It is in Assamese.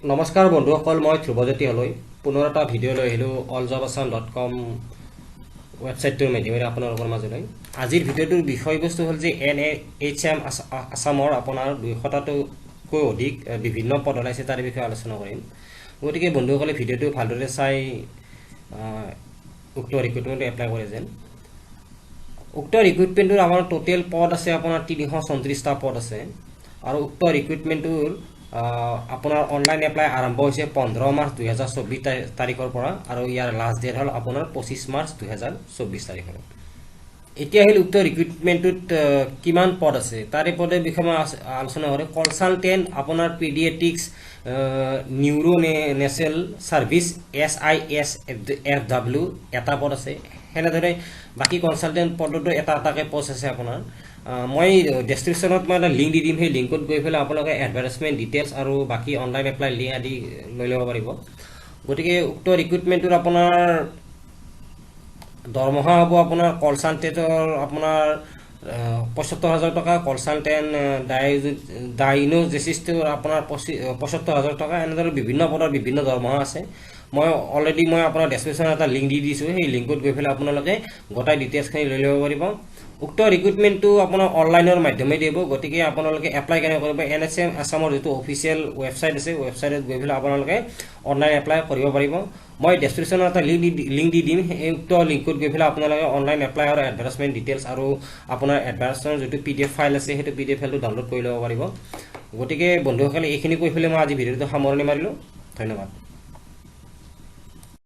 নমস্কাৰ বন্ধুসকল, মই ধ্ৰুৱজ্যোতি হলৈ পুনৰ এটা ভিডিঅ' লৈ আহিলোঁ alljobasan.com ৱেবছাইটটোৰ মাধ্যমেৰে আপোনালোকৰ মাজলৈ। আজিৰ ভিডিঅ'টোৰ বিষয়বস্তু হ'ল যে NHM আছামৰ আপোনাৰ 200টাতকৈ অধিক বিভিন্ন পদ ওলাইছে, তাৰে বিষয়ে আলোচনা কৰিম। গতিকে বন্ধুসকলে ভিডিঅ'টো ভালদৰে চাই উক্ত ৰিক্ৰুটমেণ্ট এপ্লাই কৰে যেন। উক্ত ৰিক্ৰুটমেণ্টটোৰ আমাৰ টোটেল পদ আছে আপোনাৰ 334টা পদ আছে আৰু উক্ত ৰিক্ৰুটমেণ্টটোৰ আপোনাৰ অনলাইন এপ্লাই আৰম্ভ হৈছে 15 মাৰ্চ 2024 তাৰিখৰ পৰা আৰু ইয়াৰ লাষ্ট ডেট হ'ল আপোনাৰ 25 মাৰ্চ 2024 তাৰিখৰ। এতিয়া আহিল উক্ত ৰিক্ৰুটমেণ্টটোত কিমান পদ আছে তাৰে পদৰ বিষয়ে মই আলোচনা কৰিম। কনচালটেণ্ট আপোনাৰ পিডিয়াট্ৰিক্স নিউৰো নেচেল ছাৰ্ভিচ SISFW এটা পদ আছে। সেনেদৰে বাকী কনচালটেণ্ট পদতো এটা এটাকৈ পষ্ট আছে আপোনাৰ। মই ডেছক্ৰিপশ্যনত মই এটা লিংক দি দিম, সেই লিংকত গৈ পেলাই আপোনালোকে এডভাৰ্টাইজমেণ্ট ডিটেইলছ আৰু বাকী অনলাইন এপ্লাই লিংক আদি লৈ ল'ব পাৰিব। গতিকে উক্ত ৰিক্ৰুটমেণ্টটোত আপোনাৰ দৰমহা হ'ব আপোনাৰ কনচালটেণ্টৰ আপোনাৰ 75,000 টকা, কনচালটেণ্ট ডাইন'জেচিষ্টৰ আপোনাৰ 75,000 টকা। এনেদৰে বিভিন্ন পদৰ বিভিন্ন দৰমহা আছে। মই আপোনাৰ ডেছক্ৰিপশ্যনত এটা লিংক দি দিছোঁ, সেই লিংকত গৈ পেলাই আপোনালোকে গোটেই ডিটেইলছখিনি লৈ ল'ব পাৰিব। উক্ত ৰিক্ৰুটমেণ্টটো আপোনাৰ অনলাইনৰ মাধ্যমেৰে দিব। গতিকে আপোনালোকে এপ্লাই কেনেকৈ কৰিব, NHM আছামৰ যিটো অফিচিয়েল ৱেবছাইট আছে, ৱেবছাইটত গৈ পেলাই আপোনালোকে অনলাইন এপ্লাই কৰিব পাৰিব। মই ডেছক্ৰিপশ্যনত এটা লিংক দি দিম, সেই উক্ত লিংকত গৈ পেলাই আপোনালোকে অনলাইন এপ্লাই আৰু এডভাৰ্টাইজমেণ্ট ডিটেইলছ আৰু আপোনাৰ এডভাৰ্টাইজমেণ্টৰ যিটো PDF ফাইল আছে, সেইটো PDF ফাইলটো ডাউনলোড কৰি ল'ব পাৰিব। গতিকে বন্ধুসকলে এইখিনি কৈ পেলাই মই আজি ভিডিঅ'টো সামৰণি মাৰিলোঁ। ধন্যবাদ।